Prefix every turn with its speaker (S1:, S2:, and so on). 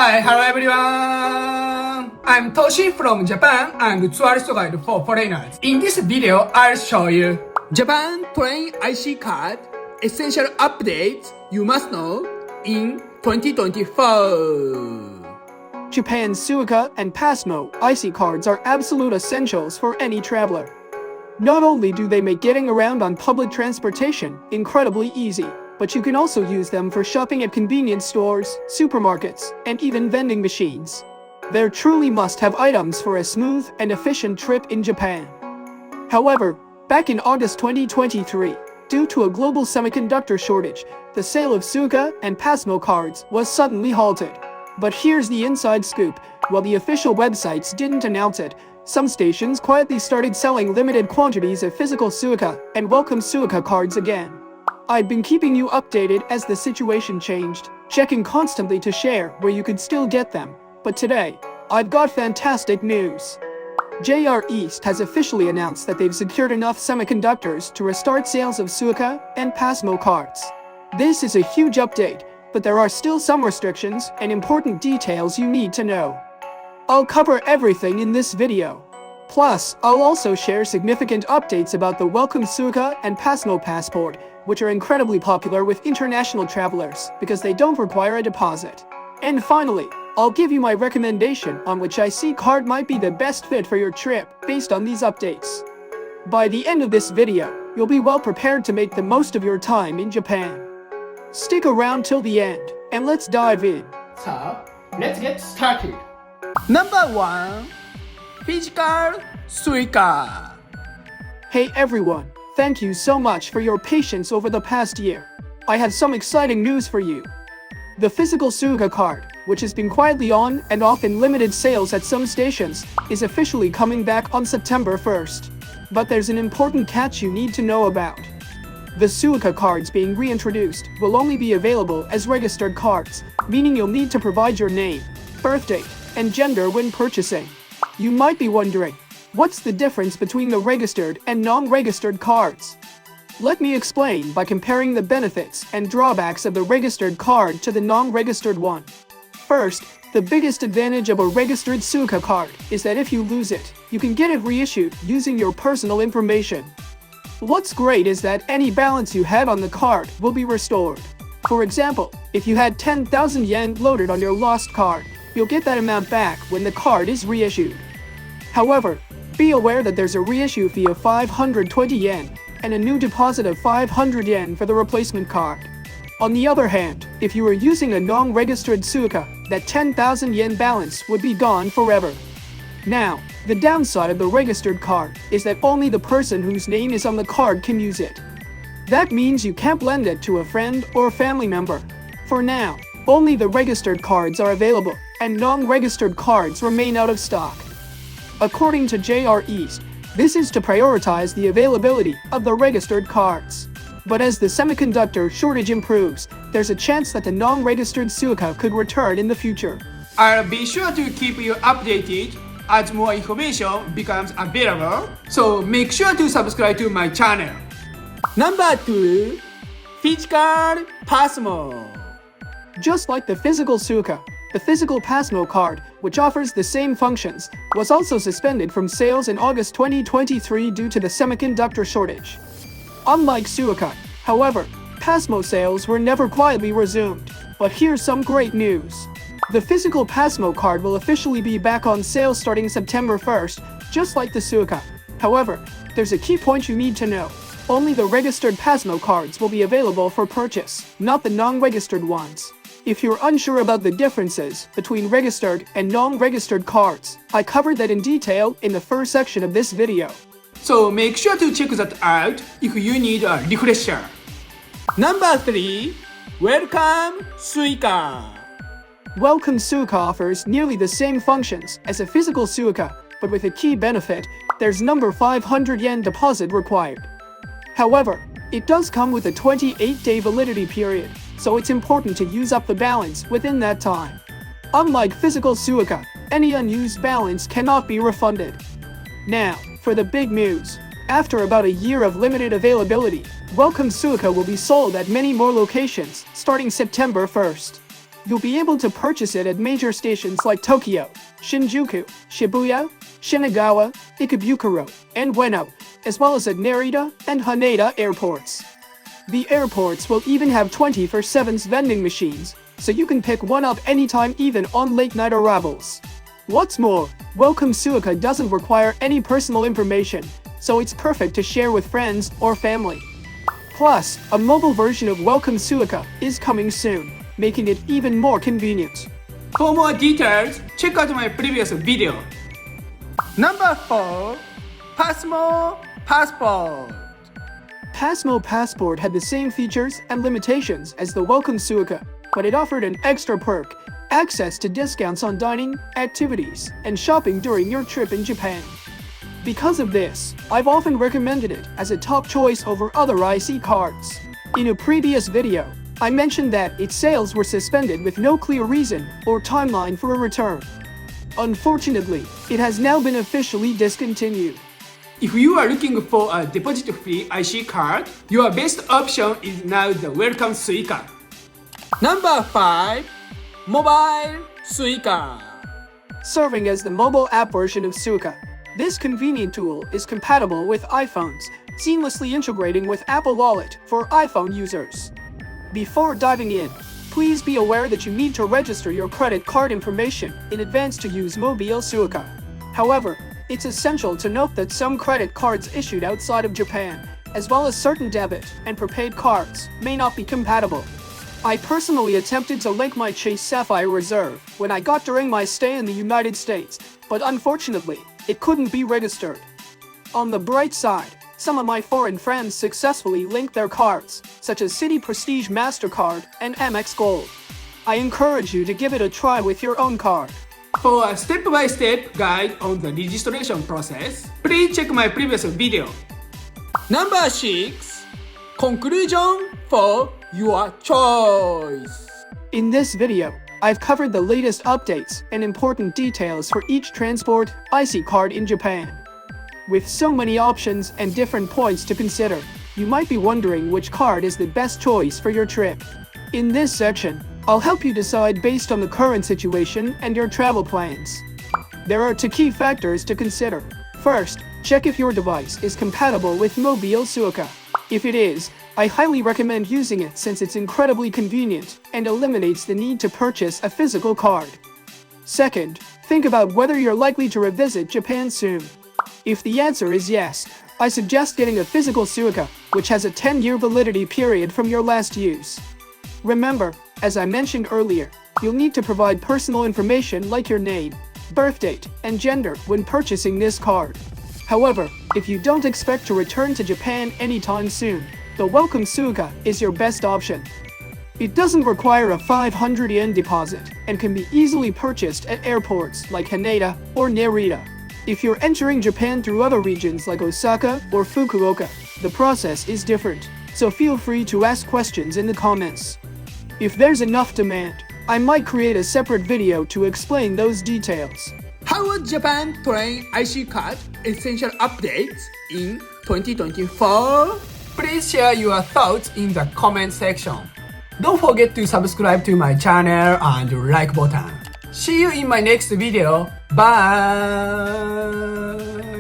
S1: Hi, hello everyone! I'm Toshi from Japan and tourist guide for foreigners. In this video, I'll show you Japan train IC card essential updates you must know in 2024.
S2: Japan's Suica and Pasmo IC cards are absolute essentials for any traveler. Not only do they make getting around on public transportation incredibly easy, but you can also use them for shopping at convenience stores, supermarkets, and even vending machines. They're truly must-have items for a smooth and efficient trip in Japan. However, back in August 2023, due to a global semiconductor shortage, the sale of Suica and Pasmo cards was suddenly halted. But here's the inside scoop: while the official websites didn't announce it, some stations quietly started selling limited quantities of physical Suica and Welcome Suica cards again. I've been keeping you updated as the situation changed, checking constantly to share where you could still get them. But today, I've got fantastic news. JR East has officially announced that they've secured enough semiconductors to restart sales of Suica and Pasmo cards. This is a huge update, but there are still some restrictions and important details you need to know. I'll cover everything in this video. Plus, I'll also share significant updates about the Welcome Suica and Pasmo Passport, which are incredibly popular with international travelers because they don't require a deposit. And finally, I'll give you my recommendation on which IC card might be the best fit for your trip based on these updates. By the end of this video, you'll be well prepared to make the most of your time in Japan. Stick around till the end, and let's dive in.
S1: So, let's get started. Number 1. Physical Suica.
S2: Hey everyone, thank you so much for your patience over the past year. I have some exciting news for you. The physical Suica card, which has been quietly on and off in limited sales at some stations, is officially coming back on September 1st. But there's an important catch you need to know about. The Suica cards being reintroduced will only be available as registered cards, meaning you'll need to provide your name, birth date, and gender when purchasing. You might be wondering, what's the difference between the registered and non-registered cards? Let me explain by comparing the benefits and drawbacks of the registered card to the non-registered one. First, the biggest advantage of a registered Suica card is that if you lose it, you can get it reissued using your personal information. What's great is that any balance you had on the card will be restored. For example, if you had 10,000 yen loaded on your lost card, you'll get that amount back when the card is reissued. However, be aware that there's a reissue fee of 520 yen and a new deposit of 500 yen for the replacement card. On the other hand, if you were using a non-registered Suica, that 10,000 yen balance would be gone forever. Now, the downside of the registered card is that only the person whose name is on the card can use it. That means you can't lend it to a friend or family member. For now, only the registered cards are available, and non-registered cards remain out of stock. According to JR East, this is to prioritize the availability of the registered cards. But as the semiconductor shortage improves, there's a chance that the non-registered Suica could return in the future.
S1: I'll be sure to keep you updated as more information becomes available, so make sure to subscribe to my channel. Number 2. Physical Pasmo.
S2: Just like the physical Suica, the physical Pasmo card, which offers the same functions, was also suspended from sales in August 2023 due to the semiconductor shortage. Unlike Suica, however, Pasmo sales were never quietly resumed. But here's some great news. The physical Pasmo card will officially be back on sale starting September 1st, just like the Suica. However, there's a key point you need to know. Only the registered Pasmo cards will be available for purchase, not the non-registered ones. If you're unsure about the differences between registered and non-registered cards, I covered that in detail in the first section of this video.
S1: So make sure to check that out if you need a refresher. Number 3. Welcome Suica.
S2: Welcome Suica offers nearly the same functions as a physical Suica, but with a key benefit: there's number 500 yen deposit required. However, it does come with a 28-day validity period, so it's important to use up the balance within that time. Unlike physical Suica, any unused balance cannot be refunded. Now, for the big news. After about a year of limited availability, Welcome Suica will be sold at many more locations starting September 1st. You'll be able to purchase it at major stations like Tokyo, Shinjuku, Shibuya, Shinagawa, Ikebukuro, and Ueno, as well as at Narita and Haneda airports. The airports will even have 24/7 vending machines, so you can pick one up anytime, even on late-night arrivals. What's more, Welcome Suica doesn't require any personal information, so it's perfect to share with friends or family. Plus, a mobile version of Welcome Suica is coming soon, making it even more convenient.
S1: For more details, check out my previous video. Number 4. Pasmo Passport.
S2: Pasmo Passport had the same features and limitations as the Welcome Suica, but it offered an extra perk: access to discounts on dining, activities, and shopping during your trip in Japan. Because of this, I've often recommended it as a top choice over other IC cards. In a previous video, I mentioned that its sales were suspended with no clear reason or timeline for a return. Unfortunately, it has now been officially discontinued.
S1: If you are looking for a deposit-free IC card, your best option is now the Welcome Suica. Number 5. Mobile Suica.
S2: Serving as the mobile app version of Suica, this convenient tool is compatible with iPhones, seamlessly integrating with Apple Wallet for iPhone users. Before diving in, please be aware that you need to register your credit card information in advance to use Mobile Suica. However, it's essential to note that some credit cards issued outside of Japan, as well as certain debit and prepaid cards, may not be compatible. I personally attempted to link my Chase Sapphire Reserve when I got during my stay in the United States, but unfortunately, it couldn't be registered. On the bright side, some of my foreign friends successfully linked their cards, such as Citi Prestige MasterCard and Amex Gold. I encourage you to give it a try with your own card.
S1: For a step-by-step guide on the registration process, please check my previous video. Number 6. Conclusion for your choice.
S2: In this video, I've covered the latest updates and important details for each transport IC card in Japan. With so many options and different points to consider, you might be wondering which card is the best choice for your trip. In this section, I'll help you decide based on the current situation and your travel plans. There are 2 key factors to consider. First, check if your device is compatible with Mobile Suica. If it is, I highly recommend using it since it's incredibly convenient and eliminates the need to purchase a physical card. Second, think about whether you're likely to revisit Japan soon. If the answer is yes, I suggest getting a physical Suica, which has a 10-year validity period from your last use. Remember, as I mentioned earlier, you'll need to provide personal information like your name, birth date, and gender when purchasing this card. However, if you don't expect to return to Japan anytime soon, the Welcome Suica is your best option. It doesn't require a 500 yen deposit and can be easily purchased at airports like Haneda or Narita. If you're entering Japan through other regions like Osaka or Fukuoka, the process is different, so feel free to ask questions in the comments. If there's enough demand, I might create a separate video to explain those details.
S1: How was Japan train IC card essential updates in 2024? Please share your thoughts in the comment section. Don't forget to subscribe to my channel and like button. See you in my next video. Bye!